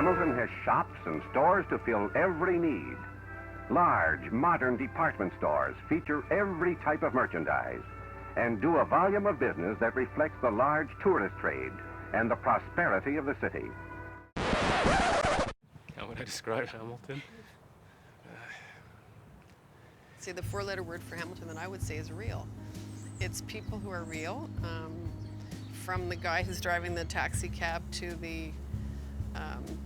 Hamilton has shops and stores to fill every need. Large, modern department stores feature every type of merchandise and do a volume of business that reflects the large tourist trade and the prosperity of the city. How would I describe Hamilton? See, the four-letter word for Hamilton that I would say is real. It's people who are real, from the guy who's driving the taxi cab to the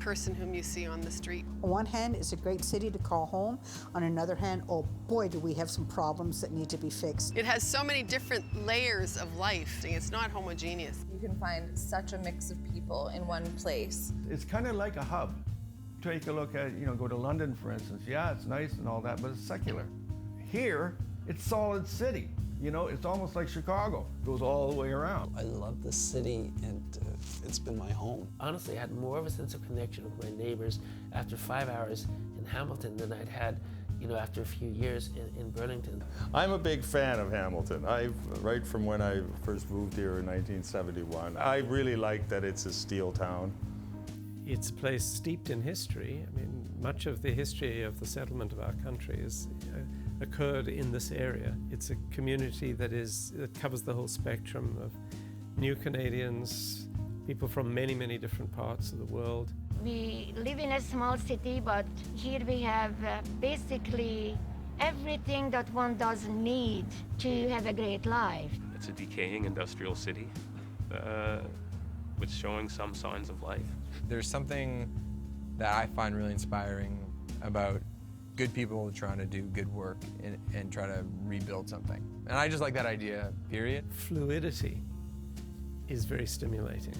person whom you see on the street. On one hand, it's a great city to call home. On another hand, oh boy, do we have some problems that need to be fixed. It has so many different layers of life. It's not homogeneous. You can find such a mix of people in one place. It's kind of like a hub. Take a look at, go to London, for instance. Yeah, it's nice and all that, but it's secular. Here, it's solid city. It's almost like Chicago. It goes all the way around. I love the city, and it's been my home. Honestly, I had more of a sense of connection with my neighbors after 5 hours in Hamilton than I'd had, after a few years in Burlington. I'm a big fan of Hamilton. Right from when I first moved here in 1971, I really like that it's a steel town. It's a place steeped in history. I mean, much of the history of the settlement of our country is occurred in this area. It's a community that covers the whole spectrum of new Canadians, people from many, many different parts of the world. We live in a small city, but here we have basically everything that one does need to have a great life. It's a decaying industrial city with showing some signs of life. There's something that I find really inspiring about good people trying to do good work and try to rebuild something. And I just like that idea, period. Fluidity is very stimulating.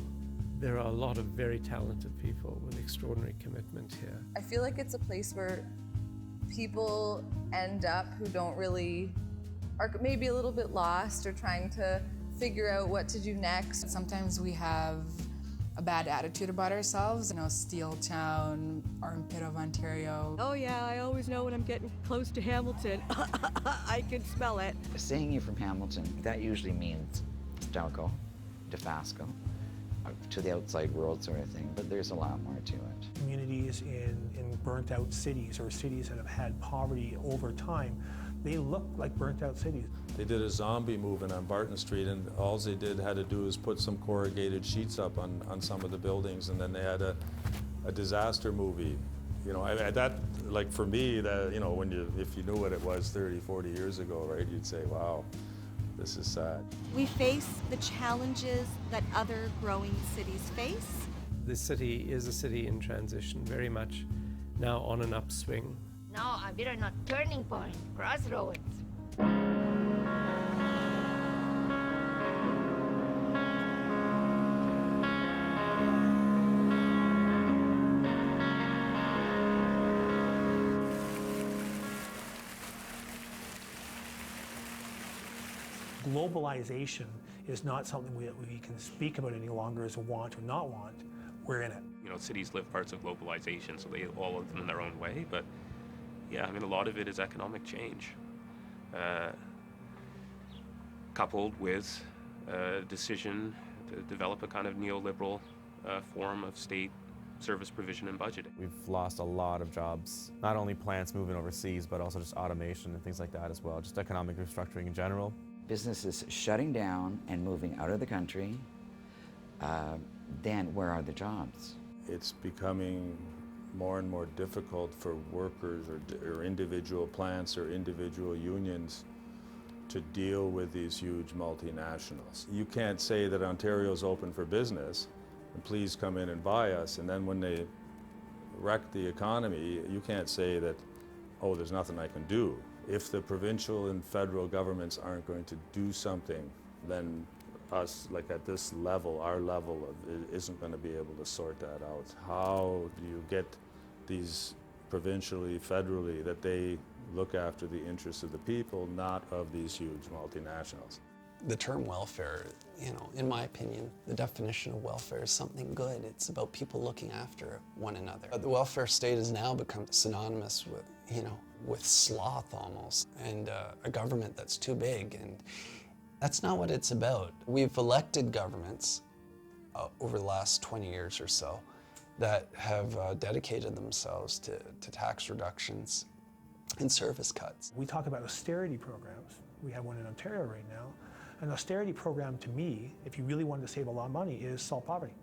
There are a lot of very talented people with extraordinary commitment here. I feel like it's a place where people end up who are maybe a little bit lost or trying to figure out what to do next. Sometimes we have a bad attitude about ourselves. Steel Town, armpit of Ontario. Oh yeah, I always know when I'm getting close to Hamilton. I can smell it. Saying you're from Hamilton, that usually means Stelco, Dofasco, to the outside world sort of thing, but there's a lot more to it. Communities in burnt out cities or cities that have had poverty over time, they look like burnt out cities. They did a zombie movement on Barton Street, and all they had to do is put some corrugated sheets up on some of the buildings, and then they had a disaster movie. For me, that if you knew what it was 30, 40 years ago, right, you'd say, wow, this is sad. We face the challenges that other growing cities face. This city is a city in transition, very much now on an upswing. Now we're on a turning point, crossroads. Globalization is not something we can speak about any longer as a want or not want. We're in it. Cities live parts of globalization, so they all live in their own way, but yeah, a lot of it is economic change, coupled with a decision to develop a kind of neoliberal form of state service provision and budgeting. We've lost a lot of jobs, not only plants moving overseas, but also just automation and things like that as well, just economic restructuring in general. Businesses shutting down and moving out of the country, then where are the jobs? It's becoming more and more difficult for workers or individual plants or individual unions to deal with these huge multinationals. You can't say that Ontario's open for business and please come in and buy us, and then when they wreck the economy, you can't say that, oh, there's nothing I can do. If the provincial and federal governments aren't going to do something, then us, at this level, our level isn't going to be able to sort that out. How do you get these provincially, federally, that they look after the interests of the people, not of these huge multinationals? The term welfare, in my opinion, the definition of welfare is something good. It's about people looking after one another. The welfare state has now become synonymous with, with sloth almost, and a government that's too big, and that's not what it's about. We've elected governments over the last 20 years or so that have dedicated themselves to tax reductions and service cuts. We talk about austerity programs. We have one in Ontario right now. An austerity program, to me, if you really wanted to save a lot of money, is solve poverty.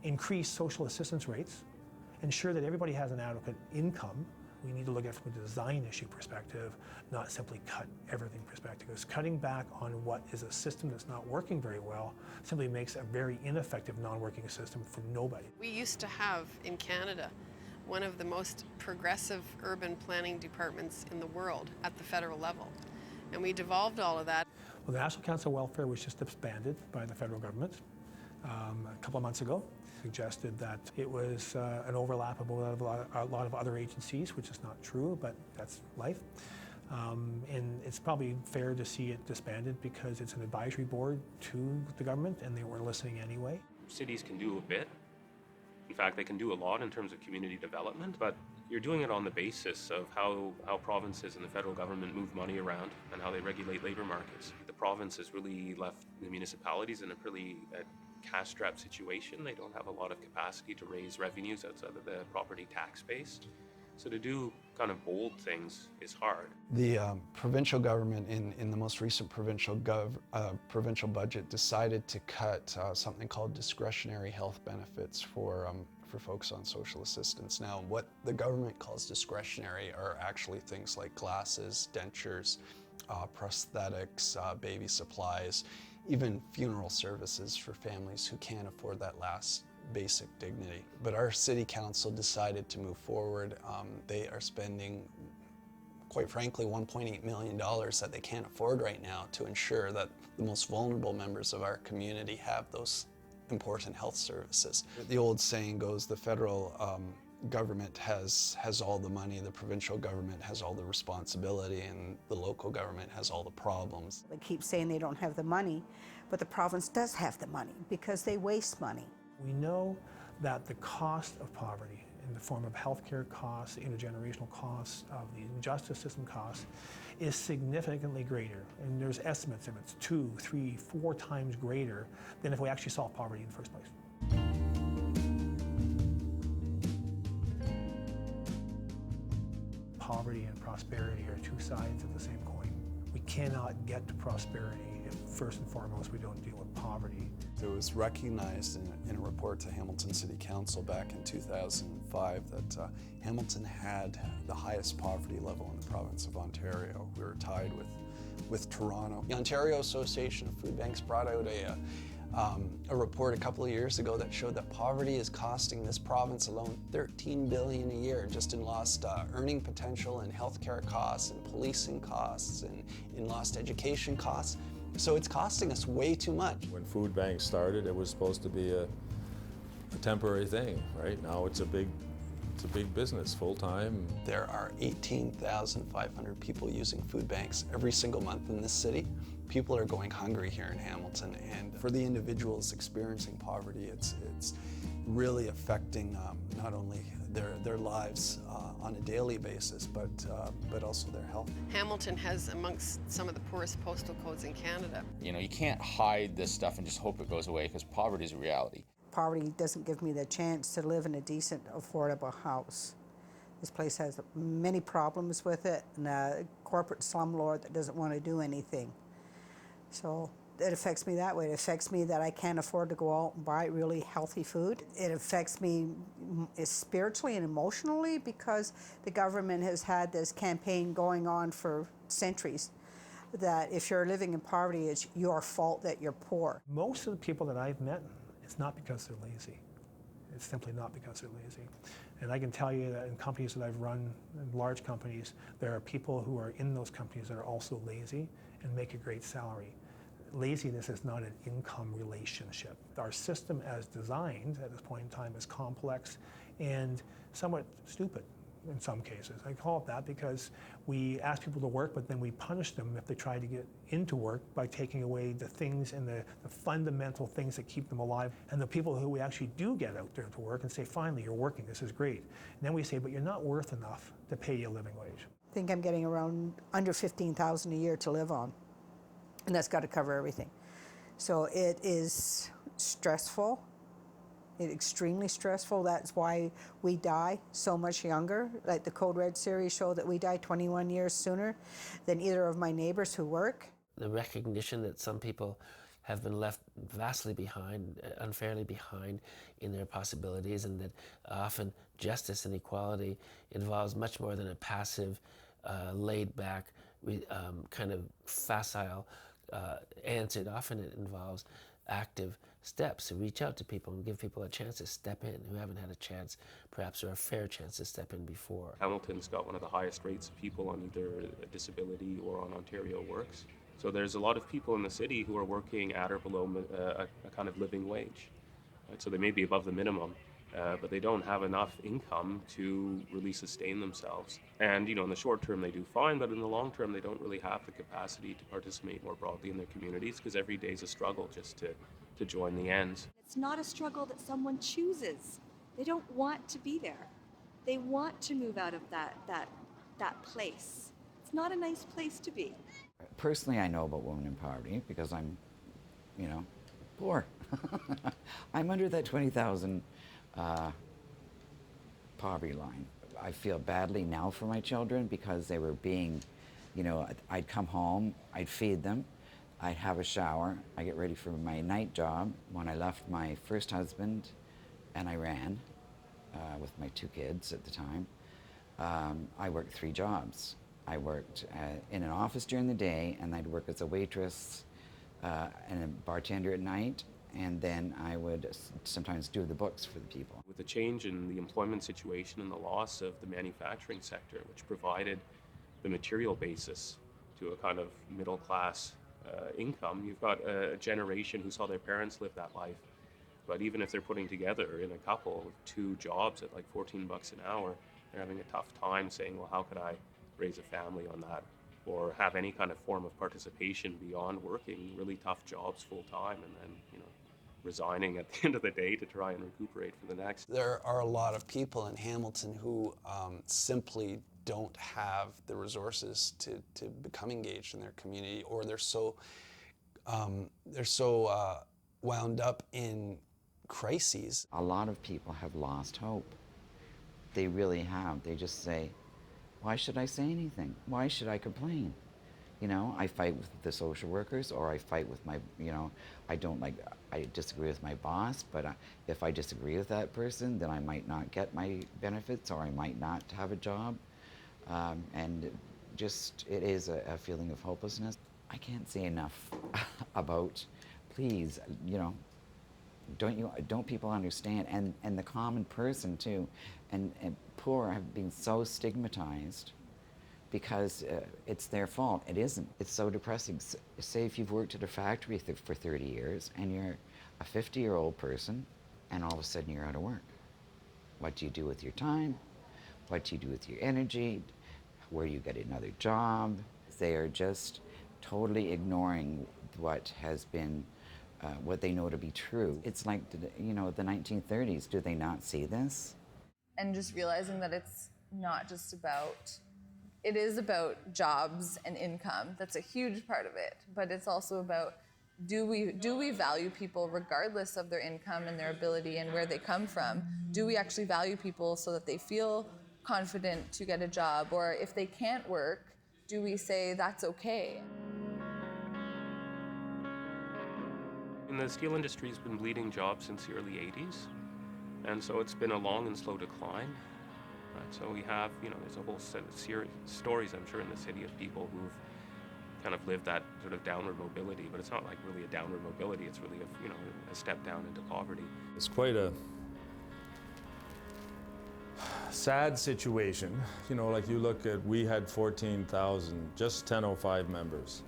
Increase social assistance rates, ensure that everybody has an adequate income. We need to look at it from a design issue perspective, not simply cut everything perspective. Because cutting back on what is a system that's not working very well simply makes a very ineffective non-working system for nobody. We used to have in Canada one of the most progressive urban planning departments in the world at the federal level. And we devolved all of that. Well, the National Council of Welfare was just expanded by the federal government a couple of months ago. Suggested that it was an overlap of a lot of other agencies, which is not true, but that's life. And it's probably fair to see it disbanded because it's an advisory board to the government and they weren't listening anyway. Cities can do a bit. In fact, they can do a lot in terms of community development, but you're doing it on the basis of how provinces and the federal government move money around and how they regulate labor markets. The province has really left the municipalities in a pretty cash-strapped situation. They don't have a lot of capacity to raise revenues outside of the property tax base. So to do kind of bold things is hard. The provincial government in the most recent provincial budget decided to cut something called discretionary health benefits for folks on social assistance. Now, what the government calls discretionary are actually things like glasses, dentures, prosthetics, baby supplies, even funeral services for families who can't afford that last basic dignity. But our city council decided to move forward. They are spending, quite frankly, $1.8 million that they can't afford right now to ensure that the most vulnerable members of our community have those important health services. The old saying goes, the federal government has all the money, the provincial government has all the responsibility, and the local government has all the problems. They keep saying they don't have the money, but the province does have the money because they waste money. We know that the cost of poverty in the form of healthcare costs, intergenerational costs, of the justice system costs, is significantly greater. And there's estimates of it's 2, 3, 4 times greater than if we actually solved poverty in the first place. Poverty and prosperity are two sides of the same coin. We cannot get to prosperity if first and foremost we don't deal with poverty. It was recognized in a report to Hamilton City Council back in 2005 that Hamilton had the highest poverty level in the province of Ontario. We were tied with Toronto. The Ontario Association of Food Banks brought out a report a couple of years ago that showed that poverty is costing this province alone $13 billion a year just in lost earning potential and healthcare costs and policing costs and in lost education costs. So it's costing us way too much. When food banks started, it was supposed to be a temporary thing, right? Now it's a big business, full-time. There are 18,500 people using food banks every single month in this city. People are going hungry here in Hamilton, and for the individuals experiencing poverty, it's really affecting not only their lives on a daily basis, but also their health. Hamilton has amongst some of the poorest postal codes in Canada. You know, you can't hide this stuff and just hope it goes away because poverty is a reality. Poverty doesn't give me the chance to live in a decent, affordable house. This place has many problems with it, and a corporate slumlord that doesn't want to do anything. So it affects me that way. It affects me that I can't afford to go out and buy really healthy food. It affects me spiritually and emotionally because the government has had this campaign going on for centuries that if you're living in poverty, it's your fault that you're poor. Most of the people that I've met, it's not because they're lazy. It's simply not because they're lazy. And I can tell you that in companies that I've run, in large companies, there are people who are in those companies that are also lazy and make a great salary. Laziness is not an income relationship. Our system as designed at this point in time is complex and somewhat stupid in some cases. I call it that because we ask people to work, but then we punish them if they try to get into work by taking away the things and the fundamental things that keep them alive. And the people who we actually do get out there to work and say, finally, you're working, this is great. And then we say, but you're not worth enough to pay you a living wage. I think I'm getting around under $15,000 a year to live on. And that's got to cover everything. So it is stressful It's extremely stressful. That's why we die so much younger. Like the Code Red series show that we die 21 years sooner than either of my neighbors who work. The recognition that some people have been left vastly behind, unfairly behind in their possibilities, and that often justice and equality involves much more than a passive, laid-back, kind of facile answer. Often it involves active steps to reach out to people and give people a chance to step in who haven't had a chance, perhaps, or a fair chance to step in before. Hamilton's got one of the highest rates of people on either a disability or on Ontario Works. So there's a lot of people in the city who are working at or below a kind of living wage. Right? So they may be above the minimum, but they don't have enough income to really sustain themselves. And in the short term they do fine, but in the long term they don't really have the capacity to participate more broadly in their communities, because every day is a struggle just to join the ends. It's not a struggle that someone chooses. They don't want to be there. They want to move out of that place. It's not a nice place to be. Personally, I know about women in poverty because I'm, poor. I'm under that 20,000 poverty line. I feel badly now for my children because they were being, I'd come home, I'd feed them, I'd have a shower, I get ready for my night job. When I left my first husband and I ran with my 2 kids at the time, I worked 3 jobs. I worked in an office during the day, and I'd work as a waitress and a bartender at night, and then I would sometimes do the books for the people. With the change in the employment situation and the loss of the manufacturing sector, which provided the material basis to a kind of middle-class income, you've got a generation who saw their parents live that life. But even if they're putting together in a couple 2 jobs at like $14 an hour, they're having a tough time saying, well, how could I raise a family on that, or have any kind of form of participation beyond working really tough jobs full time and then resigning at the end of the day to try and recuperate for the next. There are a lot of people in Hamilton who simply don't have the resources to become engaged in their community, or they're so wound up in crises. A lot of people have lost hope. They really have. They just say, why should I say anything? Why should I complain? I fight with the social workers, or I fight with my, I disagree with my boss, but if I disagree with that person, then I might not get my benefits, or I might not have a job. And it is a feeling of hopelessness. I can't say enough about, please, don't people understand? And the common person too, and poor have been so stigmatized because it's their fault. It isn't. It's so depressing. Say if you've worked at a factory for 30 years and you're a 50-year-old person and all of a sudden you're out of work. What do you do with your time? What do you do with your energy? Where do you get another job? They are just totally ignoring what has been, what they know to be true. It's like, the 1930s. Do they not see this? And just realizing that it's not just about, it is about jobs and income. That's a huge part of it. But it's also about, do we value people regardless of their income and their ability and where they come from? Do we actually value people so that they feel confident to get a job? Or if they can't work, do we say that's okay? And the steel industry has been bleeding jobs since the early 80s. And so it's been a long and slow decline. Right? So we have, there's a whole set of stories, I'm sure, in the city of people who've kind of lived that sort of downward mobility, but it's not like really a downward mobility, it's really a step down into poverty. It's quite a sad situation. Like you look at, we had 14,000, just 1005 members.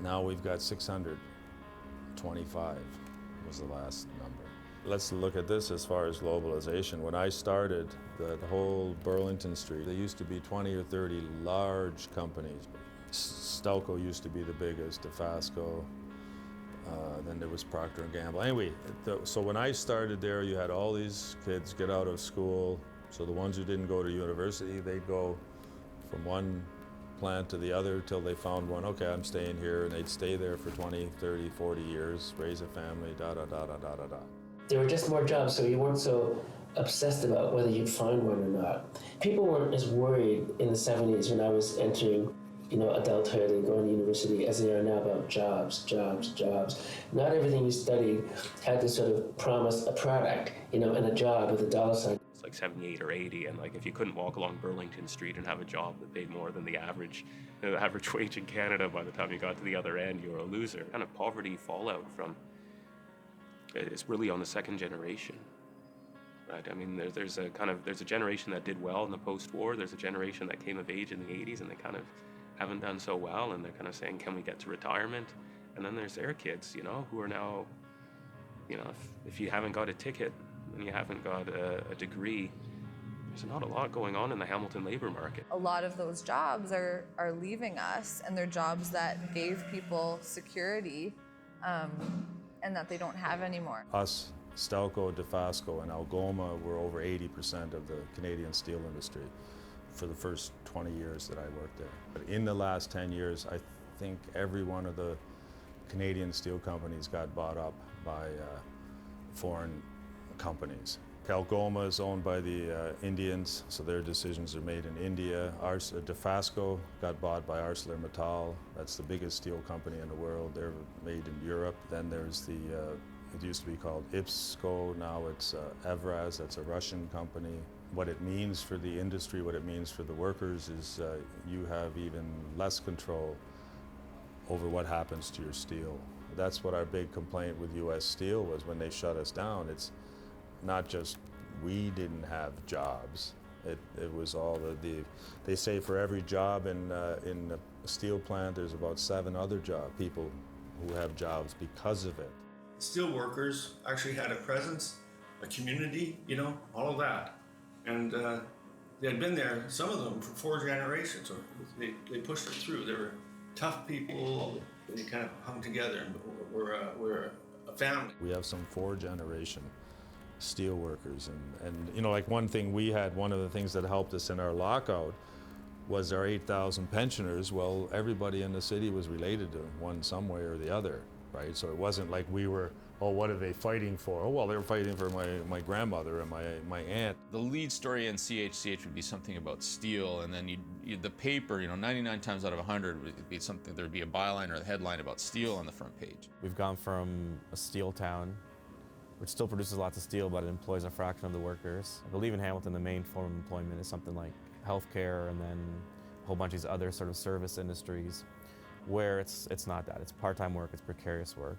Now we've got 625 was the last number. Let's look at this as far as globalization. When I started, the whole Burlington Street, there used to be 20 or 30 large companies. Stelco used to be the biggest, Dofasco, then there was Procter & Gamble. Anyway, so when I started there, you had all these kids get out of school. So the ones who didn't go to university, they'd go from one plant to the other till they found one. Okay, I'm staying here, and they'd stay there for 20, 30, 40 years, raise a family, da-da-da-da-da-da-da. There were just more jobs, so you weren't so obsessed about whether you'd find one or not. People weren't as worried in the 70s when I was entering, adulthood and going to university as they are now about jobs. Not everything you studied had to sort of promise a product, and a job with a dollar sign. It's like 78 or 80, and like if you couldn't walk along Burlington Street and have a job that paid more than the average wage in Canada, by the time you got to the other end, you were a loser. Kind of poverty fallout from, it's really on the second generation. Right? I mean, there's a generation that did well in the post-war. There's a generation that came of age in the 80s, and they kind of haven't done so well, and they're kind of saying, can we get to retirement? And then there's their kids, who are now, if you haven't got a ticket and you haven't got a degree, there's not a lot going on in the Hamilton labor market. A lot of those jobs are leaving us, and they're jobs that gave people security and that they don't have anymore. Us, Stelco, Dofasco, and Algoma were over 80% of the Canadian steel industry for the first 20 years that I worked there. But in the last 10 years, I think every one of the Canadian steel companies got bought up by foreign companies. Algoma is owned by the Indians, so their decisions are made in India. Dofasco got bought by ArcelorMittal. That's the biggest steel company in the world. They're made in Europe. Then there's it used to be called IPSCO, now it's Evraz, that's a Russian company. What it means for the industry, what it means for the workers is you have even less control over what happens to your steel. That's what our big complaint with U.S. Steel was when they shut us down. It's not just we didn't have jobs. It was all they say for every job in a steel plant, there's about 7 other people who have jobs because of it. Steel workers actually had a presence, a community, all of that. And they had been there, some of them, for 4 generations, or they pushed it through. They were tough people, they kind of hung together and we're a family. We have some 4-generation steel workers, and like one thing we had, one of the things that helped us in our lockout was our 8,000 pensioners. Well, everybody in the city was related to one some way or the other, right? So it wasn't like we were, oh, what are they fighting for? Oh, well, they were fighting for my grandmother and my aunt. The lead story in CHCH would be something about steel, and then the paper, 99 times out of 100 would be something, there'd be a byline or a headline about steel on the front page. We've gone from a steel town, which still produces lots of steel, but it employs a fraction of the workers. I believe in Hamilton, the main form of employment is something like healthcare, and then a whole bunch of these other sort of service industries, where it's not that. It's part-time work, it's precarious work.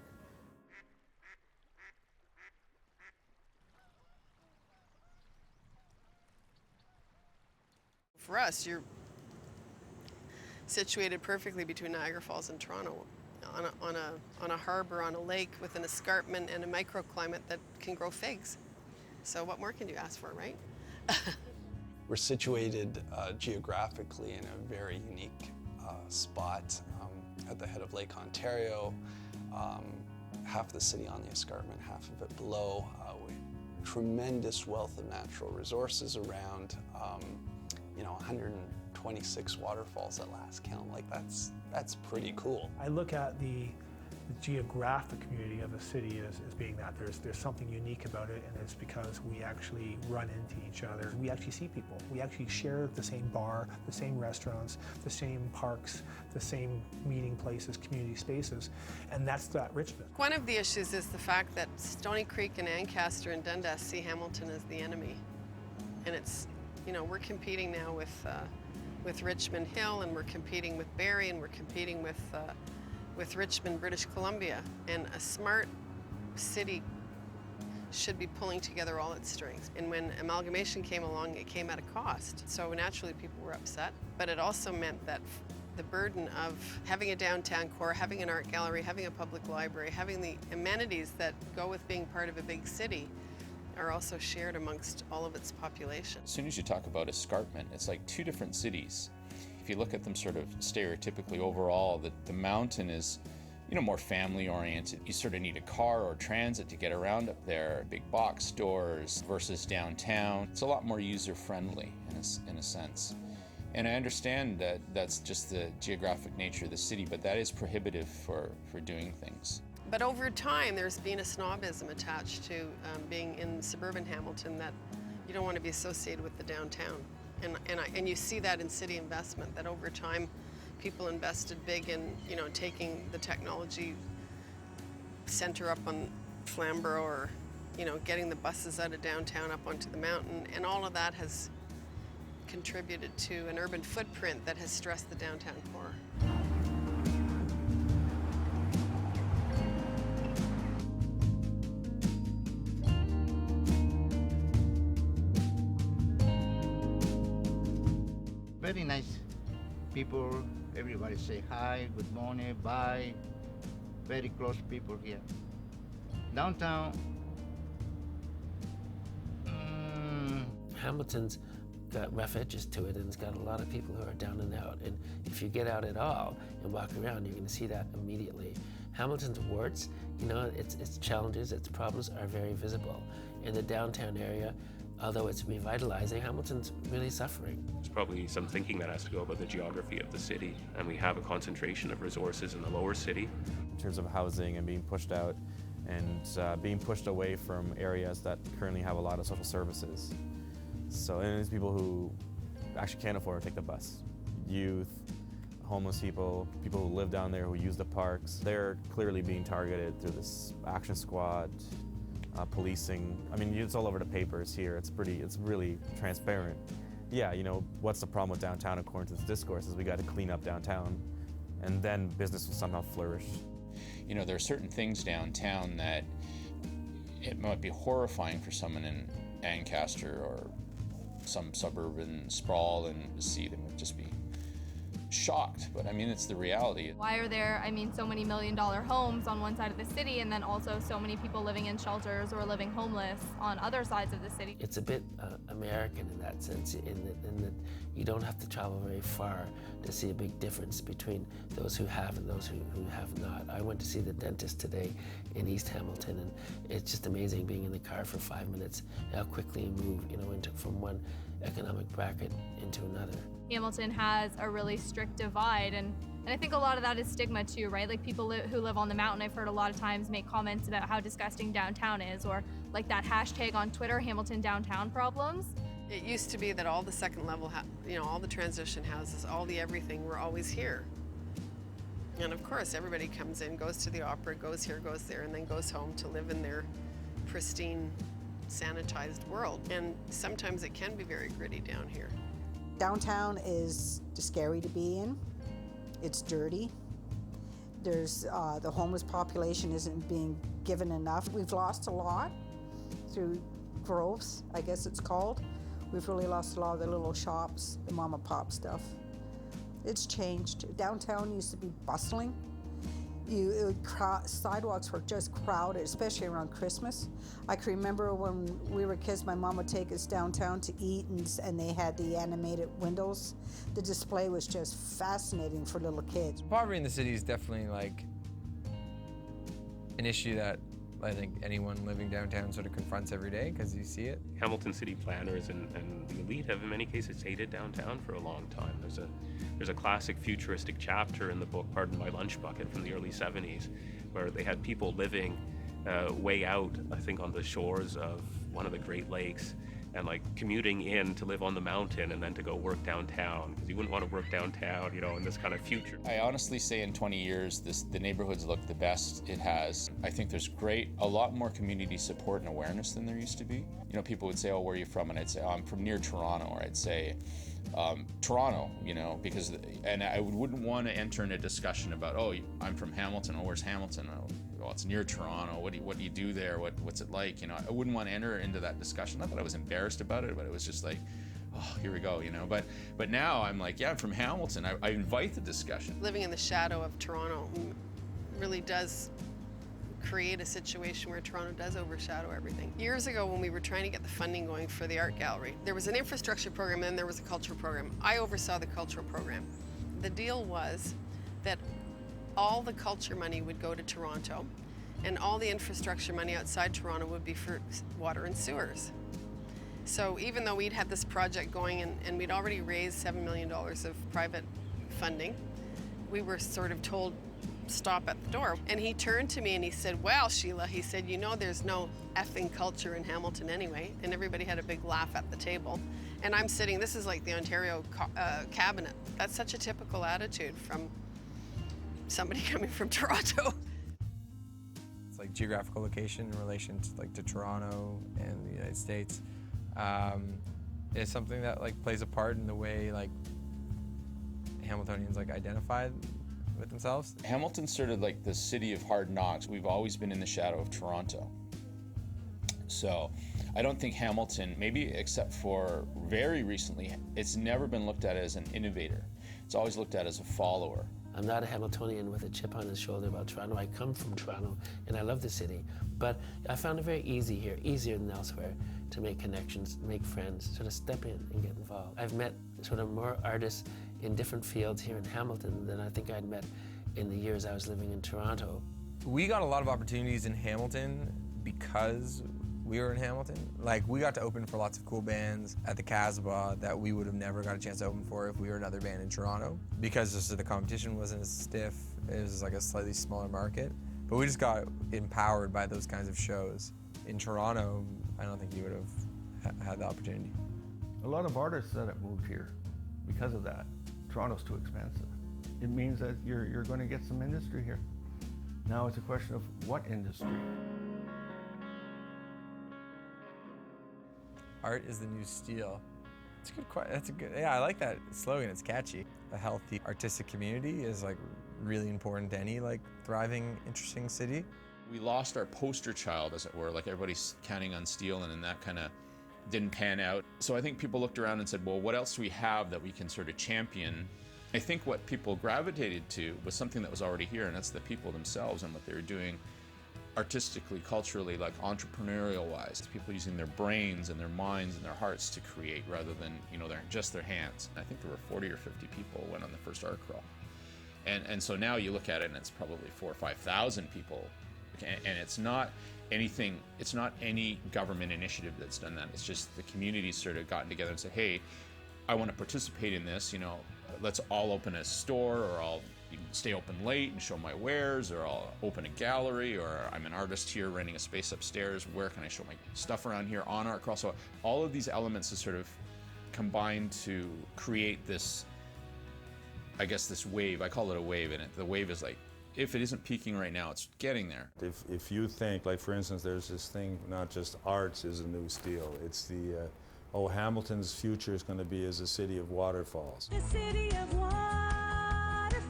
For us, you're situated perfectly between Niagara Falls and Toronto, on a harbor, on a lake, with an escarpment and a microclimate that can grow figs. So what more can you ask for, right? We're situated geographically in a very unique spot at the head of Lake Ontario, half the city on the escarpment, half of it below. Tremendous wealth of natural resources around, 126 waterfalls at last count. Like that's pretty cool. I look at the geographic community of the city as being that there's something unique about it, and it's because we actually run into each other. We actually see people. We actually share the same bar, the same restaurants, the same parks, the same meeting places, community spaces, and that's that Richmond. One of the issues is the fact that Stoney Creek and Ancaster and Dundas see Hamilton as the enemy, and it's, we're competing now with Richmond Hill, and we're competing with Barrie, and we're competing with Richmond, British Columbia. And a smart city should be pulling together all its strengths. And when amalgamation came along, it came at a cost. So naturally people were upset, but it also meant that the burden of having a downtown core, having an art gallery, having a public library, having the amenities that go with being part of a big city are also shared amongst all of its population. As soon as you talk about escarpment, it's like 2 different cities. If you look at them sort of stereotypically overall, the mountain is, more family oriented. You sort of need a car or transit to get around up there, big box stores versus downtown. It's a lot more user friendly in a sense. And I understand that that's just the geographic nature of the city, but that is prohibitive for doing things. But over time, there's been a snobism attached to being in suburban Hamilton, that you don't want to be associated with the downtown. And you see that in city investment, that over time, people invested big in, you know, taking the technology center up on Flamborough, or, you know, getting the buses out of downtown up onto the mountain. And all of that has contributed to an urban footprint that has stressed the downtown core. Very nice people. Everybody say hi, good morning, bye. Very close people here. Downtown. Hamilton's got rough edges to it, and it's got a lot of people who are down and out. And if you get out at all and walk around, you're going to see that immediately. Hamilton's warts, you know, its challenges, its problems are very visible. In the downtown area, although it's revitalizing, Hamilton's really suffering. There's probably some thinking that has to go about the geography of the city, and we have a concentration of resources in the lower city. In terms of housing and being pushed out and being pushed away from areas that currently have a lot of social services. So, and there's people who actually can't afford to take the bus. Youth, homeless people, people who live down there who use the parks. They're clearly being targeted through this action squad, policing. I mean, it's all over the papers here. It's really transparent. Yeah, you know, what's the problem with downtown according to this discourse is we got to clean up downtown, and then business will somehow flourish. You know, there are certain things downtown that it might be horrifying for someone in Ancaster or some suburban sprawl and see them just be shocked, but I mean, it's the reality. Why are there, I mean, so many $million-dollar homes on one side of the city, and then also so many people living in shelters or living homeless on other sides of the city? It's a bit American in that sense, in that you don't have to travel very far to see a big difference between those who have and those who have not. I went to see the dentist today in East Hamilton, and it's just amazing being in the car for 5 minutes, how quickly you move, you know, from one economic bracket into another. Hamilton has a really strict divide, and I think a lot of that is stigma too, right? Like people who live on the mountain, I've heard a lot of times make comments about how disgusting downtown is, or like that hashtag on Twitter, Hamilton Downtown Problems. It used to be that all the second level, you know, all the transition houses, all the everything were always here. And of course, everybody comes in, goes to the opera, goes here, goes there, and then goes home to live in their pristine, sanitized world. And sometimes it can be very gritty down here. Downtown is scary to be in. It's dirty. There's the homeless population isn't being given enough. We've lost a lot through growth, I guess it's called. We've really lost a lot of the little shops, the mom and pop stuff. It's changed. Downtown used to be bustling. Sidewalks were just crowded, especially around Christmas. I can remember when we were kids, my mom would take us downtown to eat, and they had the animated windows. The display was just fascinating for little kids. Poverty in the city is definitely like an issue that I think anyone living downtown sort of confronts every day because you see it. Hamilton city planners and the elite have in many cases hated downtown for a long time. There's a classic futuristic chapter in the book Pardon My Lunch Bucket from the early 70s where they had people living way out, I think, on the shores of one of the Great Lakes, and like commuting in to live on the mountain and then to go work downtown, because you wouldn't want to work downtown, you know, in this kind of future. I honestly say in 20 years, the neighborhoods look the best it has. I think there's a lot more community support and awareness than there used to be. You know, people would say, oh, where are you from? And I'd say, oh, I'm from near Toronto, or I'd say, Toronto, you know, and I wouldn't want to enter in a discussion about, oh, I'm from Hamilton, oh, where's Hamilton? Oh, well, it's near Toronto. What do you do there? What's it like? You know, I wouldn't want to enter into that discussion. Not that I was embarrassed about it, but it was just like, oh, here we go, you know. But now I'm like, yeah, I'm from Hamilton. I invite the discussion. Living in the shadow of Toronto really does create a situation where Toronto does overshadow everything. Years ago, when we were trying to get the funding going for the art gallery, there was an infrastructure program and then there was a cultural program. I oversaw the cultural program. The deal was that all the culture money would go to Toronto, and all the infrastructure money outside Toronto would be for water and sewers. So even though we'd had this project going and we'd already raised $7 million of private funding, we were sort of told, stop at the door. And he turned to me and he said, well, Sheila, he said, you know there's no effing culture in Hamilton anyway. And everybody had a big laugh at the table. And I'm sitting, this is like the Ontario cabinet. That's such a typical attitude from somebody coming from Toronto. It's like geographical location in relation to, like, to Toronto and the United States. Is something that, like, plays a part in the way, like, Hamiltonians, like, identify with themselves. Hamilton's sort of like the city of hard knocks. We've always been in the shadow of Toronto. So I don't think Hamilton, maybe except for very recently, it's never been looked at as an innovator. It's always looked at as a follower. I'm not a Hamiltonian with a chip on his shoulder about Toronto. I come from Toronto and I love the city. But I found it very easy here, easier than elsewhere, to make connections, make friends, sort of step in and get involved. I've met sort of more artists in different fields here in Hamilton than I think I'd met in the years I was living in Toronto. We got a lot of opportunities in Hamilton because we were in Hamilton. Like, we got to open for lots of cool bands at the Casbah that we would have never got a chance to open for if we were another band in Toronto. Because just the competition wasn't as stiff, it was like a slightly smaller market. But we just got empowered by those kinds of shows. In Toronto, I don't think you would have had the opportunity. A lot of artists that have moved here because of that. Toronto's too expensive. It means that you're going to get some industry here. Now it's a question of what industry. Art is the new steel. It's a good question. That's a good. Yeah, I like that slogan. It's catchy. A healthy artistic community is, like, really important to any, like, thriving, interesting city. We lost our poster child, as it were, like everybody's counting on steel, and then that kind of didn't pan out. So I think people looked around and said, well, what else do we have that we can sort of champion? I think what people gravitated to was something that was already here, and that's the people themselves and what they were doing artistically, culturally, like entrepreneurial-wise. People using their brains and their minds and their hearts to create rather than, you know, just their hands. I think there were 40 or 50 people went on the first art crawl. And so now you look at it and it's probably 4,000 or 5,000 people. And it's not anything, it's not any government initiative that's done that. It's just the community's sort of gotten together and said, hey, I want to participate in this, you know, let's all open a store, or I'll stay open late and show my wares, or I'll open a gallery, or I'm an artist here renting a space upstairs. Where can I show my stuff around here on Art Crawl? So all of these elements are sort of combined to create this, I guess, this wave. I call it a wave, and the wave is like, if it isn't peaking right now, it's getting there. If you think, like for instance, there's this thing, not just arts is a new steel, it's the, Hamilton's future is going to be as a city of waterfalls. The city of waterfalls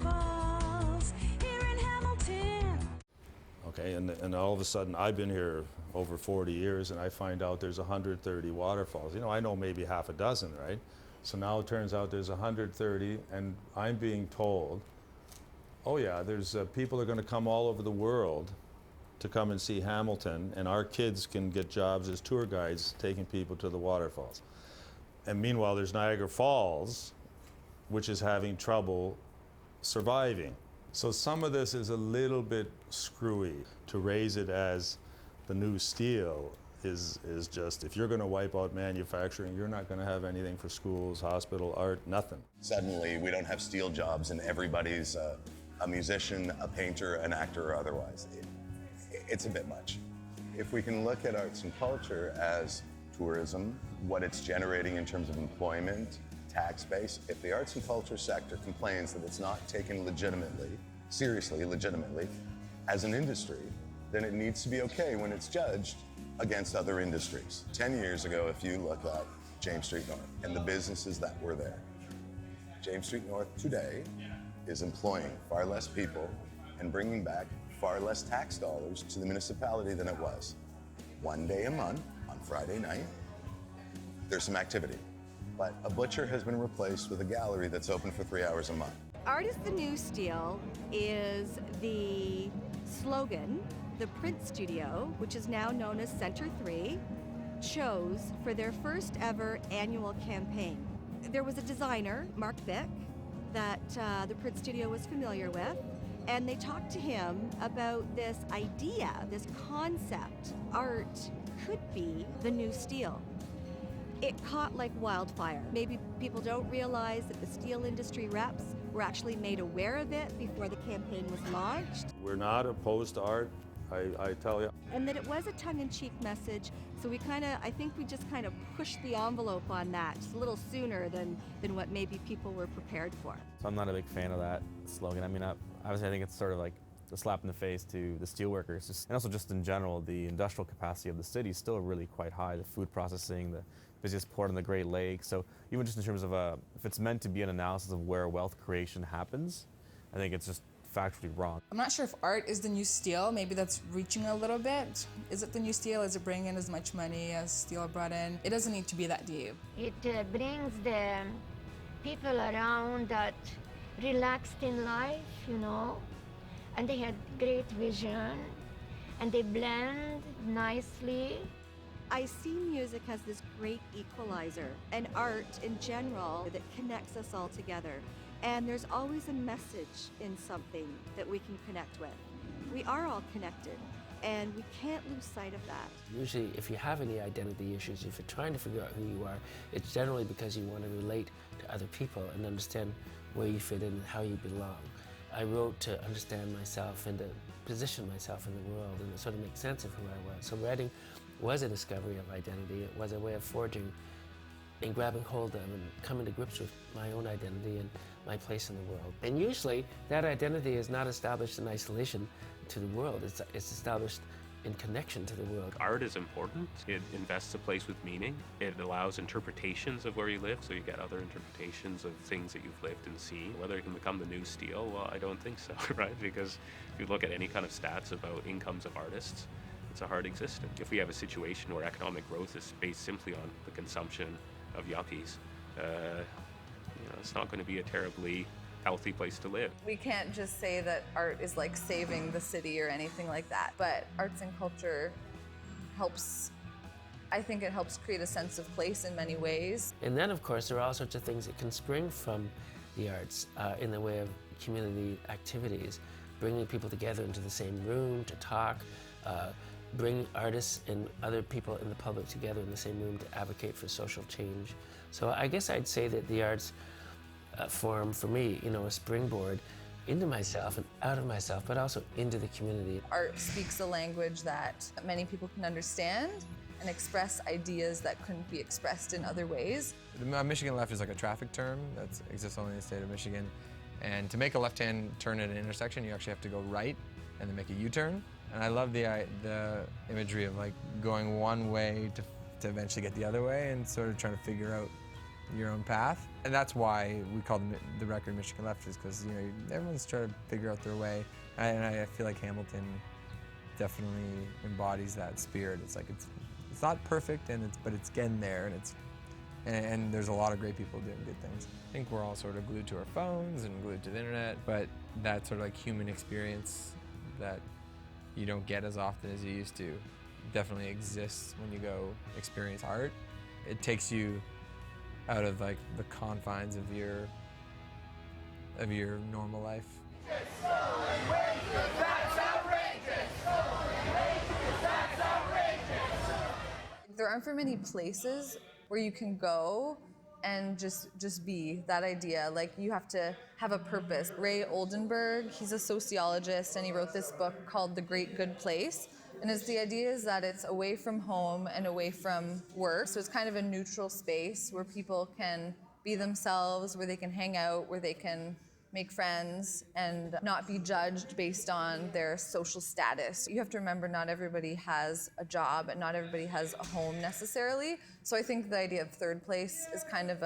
here in Hamilton. Okay, and all of a sudden, I've been here over 40 years and I find out there's 130 waterfalls. You know, I know maybe half a dozen, right? So now it turns out there's 130, and I'm being told, oh yeah, there's people are going to come all over the world to come and see Hamilton, and our kids can get jobs as tour guides taking people to the waterfalls. And meanwhile, there's Niagara Falls, which is having trouble surviving. So some of this is a little bit screwy. To raise it as the new steel is just, if you're going to wipe out manufacturing, you're not going to have anything for schools, hospital, art, nothing. Suddenly, we don't have steel jobs and everybody's a musician, a painter, an actor, or otherwise. It's a bit much. If we can look at arts and culture as tourism, what it's generating in terms of employment, tax base, if the arts and culture sector complains that it's not taken legitimately, seriously, legitimately, as an industry, then it needs to be okay when it's judged against other industries. 10 years ago, if you look at James Street North and the businesses that were there, James Street North today is employing far less people and bringing back far less tax dollars to the municipality than it was. One day a month, on Friday night, there's some activity. But a butcher has been replaced with a gallery that's open for 3 hours a month. Art is the new steel is the slogan the Print Studio, which is now known as Center 3, chose for their first ever annual campaign. There was a designer, Mark Bick, that the Print Studio was familiar with, and they talked to him about this idea, this concept. Art could be the new steel. It caught like wildfire. Maybe people don't realize that the steel industry reps were actually made aware of it before the campaign was launched. We're not opposed to art, I tell you. And that it was a tongue-in-cheek message, so I think we just kind of pushed the envelope on that just a little sooner than what maybe people were prepared for. So I'm not a big fan of that slogan. I mean, obviously I think it's sort of like a slap in the face to the steelworkers, and also just in general, the industrial capacity of the city is still really quite high. The food processing, the busiest port on the Great Lakes. So even just in terms of if it's meant to be an analysis of where wealth creation happens, I think it's just factually wrong. I'm not sure if art is the new steel. Maybe that's reaching a little bit. Is it the new steel? Is it bringing in as much money as steel brought in? It doesn't need to be that deep. It brings the people around that relaxed in life, you know, and they had great vision, and they blend nicely. I see music as this great equalizer, and art in general that connects us all together. And there's always a message in something that we can connect with. We are all connected, and we can't lose sight of that. Usually, if you have any identity issues, if you're trying to figure out who you are, it's generally because you want to relate to other people and understand where you fit in and how you belong. I wrote to understand myself and to position myself in the world and to sort of make sense of who I was. So writing was a discovery of identity. It was a way of forging and grabbing hold of and coming to grips with my own identity and my place in the world. And usually that identity is not established in isolation to the world. It's established in connection to the world. Art is important. It invests a place with meaning. It allows interpretations of where you live, so you get other interpretations of things that you've lived and seen. Whether it can become the new steel, well, I don't think so, right? Because if you look at any kind of stats about incomes of artists, it's a hard existence. If we have a situation where economic growth is based simply on the consumption of yuppies, it's not going to be a terribly healthy place to live. We can't just say that art is like saving the city or anything like that, but arts and culture I think it helps create a sense of place in many ways. And then, of course, there are all sorts of things that can spring from the arts in the way of community activities, bringing people together into the same room to talk, bring artists and other people in the public together in the same room to advocate for social change. So I guess I'd say that the arts form, for me, a springboard into myself and out of myself, but also into the community. Art speaks a language that many people can understand and express ideas that couldn't be expressed in other ways. The Michigan left is like a traffic term that exists only in the state of Michigan. And to make a left-hand turn at an intersection, you actually have to go right and then make a U-turn. And I love the imagery of like going one way to eventually get the other way and sort of trying to figure out your own path. And that's why we call the record Michigan Left, is because everyone's trying to figure out their way. And I feel like Hamilton definitely embodies that spirit. It's like it's not perfect, but it's getting there, and there's a lot of great people doing good things. I think we're all sort of glued to our phones and glued to the internet, but that sort of like human experience that you don't get as often as you used to definitely exists when you go experience art. It takes you out of like the confines of your normal life. There aren't very many places where you can go and just be that idea. Like, you have to have a purpose. Ray Oldenburg, he's a sociologist, and he wrote this book called The Great Good Place. And the idea is that it's away from home and away from work. So it's kind of a neutral space where people can be themselves, where they can hang out, where they can make friends and not be judged based on their social status. You have to remember, not everybody has a job and not everybody has a home necessarily. So I think the idea of Third Place is kind of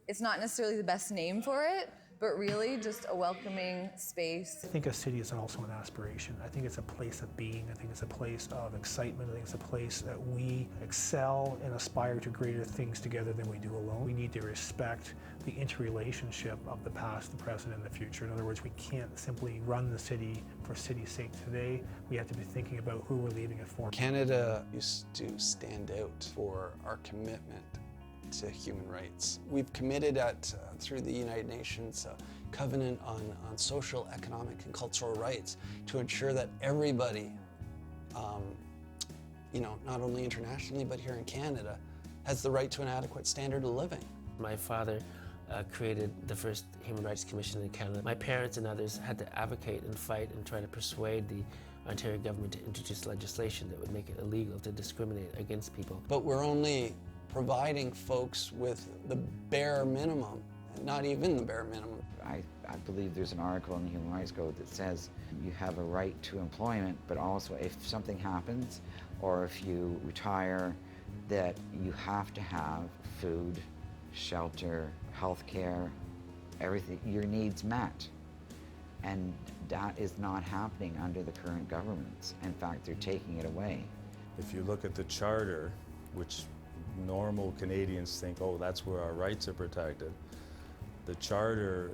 it's not necessarily the best name for it, but really just a welcoming space. I think a city is also an aspiration. I think it's a place of being. I think it's a place of excitement. I think it's a place that we excel and aspire to greater things together than we do alone. We need to respect the interrelationship of the past, the present, and the future. In other words, we can't simply run the city for city's sake today. We have to be thinking about who we're leaving it for. Canada used to stand out for our commitment to human rights. We've committed through the United Nations Covenant on Social, Economic, and Cultural Rights to ensure that everybody, not only internationally but here in Canada, has the right to an adequate standard of living. My father created the first Human Rights Commission in Canada. My parents and others had to advocate and fight and try to persuade the Ontario government to introduce legislation that would make it illegal to discriminate against people. But we're only providing folks with the bare minimum, not even the bare minimum. I believe there's an article in the Human Rights Code that says you have a right to employment, but also if something happens or if you retire, that you have to have food, shelter, health care, everything, your needs met. And that is not happening under the current governments. In fact, they're taking it away. If you look at the Charter, which normal Canadians think, oh, that's where our rights are protected, the Charter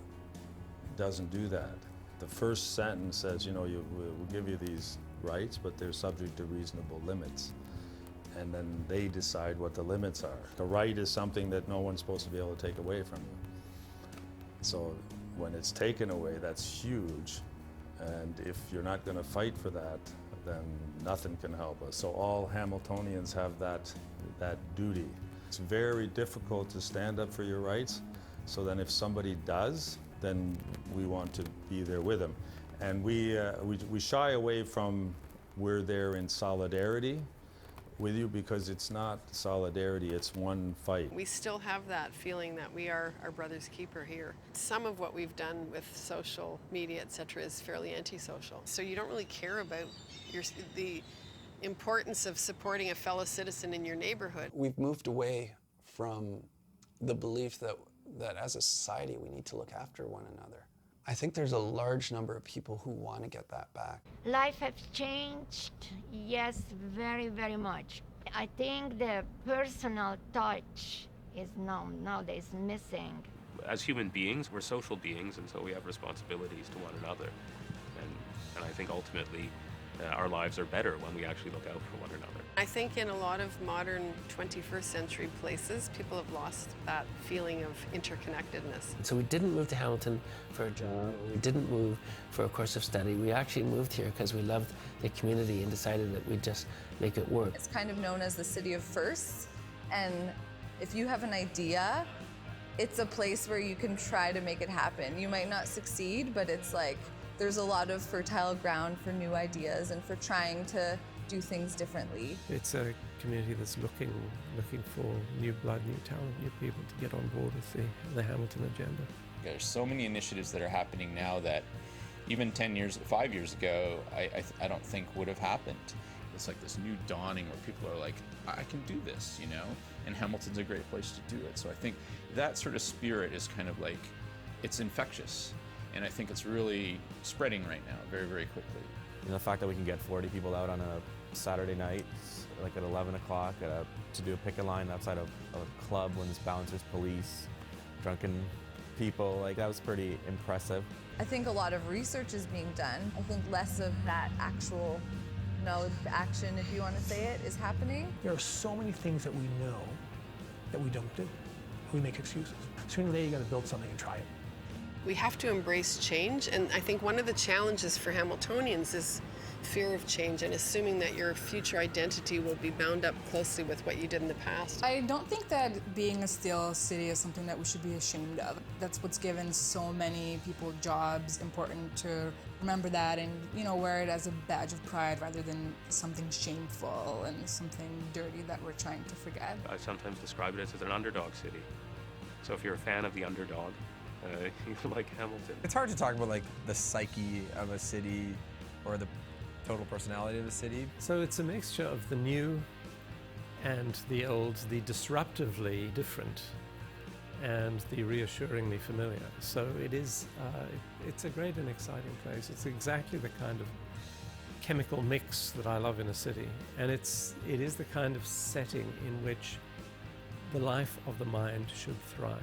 doesn't do that. The first sentence says, you know, we'll give you these rights, but they're subject to reasonable limits. And then they decide what the limits are. The right is something that no one's supposed to be able to take away from you. So when it's taken away, that's huge. And if you're not going to fight for that, then nothing can help us. So all Hamiltonians have that duty. It's very difficult to stand up for your rights. So then if somebody does, then we want to be there with them. And we shy away from we're there in solidarity with you, because it's not solidarity, it's one fight. We still have that feeling that we are our brother's keeper here. Some of what we've done with social media, etc., is fairly antisocial. So you don't really care about the importance of supporting a fellow citizen in your neighborhood. We've moved away from the belief that as a society we need to look after one another. I think there's a large number of people who want to get that back. Life has changed, yes, very, very much. I think the personal touch is nowadays missing. As human beings, we're social beings, and so we have responsibilities to one another. And I think ultimately our lives are better when we actually look out for one another. I think in a lot of modern 21st century places, people have lost that feeling of interconnectedness. So we didn't move to Hamilton for a job. We didn't move for a course of study. We actually moved here because we loved the community and decided that we'd just make it work. It's kind of known as the city of firsts, and if you have an idea, it's a place where you can try to make it happen. You might not succeed, but it's like there's a lot of fertile ground for new ideas and for trying to do things differently. It's a community that's looking for new blood, new talent, new people to get on board with the Hamilton agenda. There's so many initiatives that are happening now that even 5 years ago, I don't think would have happened. It's like this new dawning where people are like, I can do this, you know? And Hamilton's a great place to do it. So I think that sort of spirit is kind of like, it's infectious. And I think it's really spreading right now very, very quickly. You know, the fact that we can get 40 people out on a Saturday night, like at 11 o'clock, to do a picket line outside of a club when there's bouncers, police, drunken people, like that was pretty impressive. I think a lot of research is being done. I think less of that actual action, if you want to say it, is happening. There are so many things that we know that we don't do. We make excuses. Sooner or later, you got to build something and try it. We have to embrace change, and I think one of the challenges for Hamiltonians is fear of change and assuming that your future identity will be bound up closely with what you did in the past. I don't think that being a steel city is something that we should be ashamed of. That's what's given so many people jobs. Important to remember that and, you know, wear it as a badge of pride rather than something shameful and something dirty that we're trying to forget. I sometimes describe it as an underdog city. So if you're a fan of the underdog, you like Hamilton. It's hard to talk about like the psyche of a city or the total personality of a city. So it's a mixture of the new and the old, the disruptively different and the reassuringly familiar. So it is, it's a great and exciting place. It's exactly the kind of chemical mix that I love in a city. And it is the kind of setting in which the life of the mind should thrive.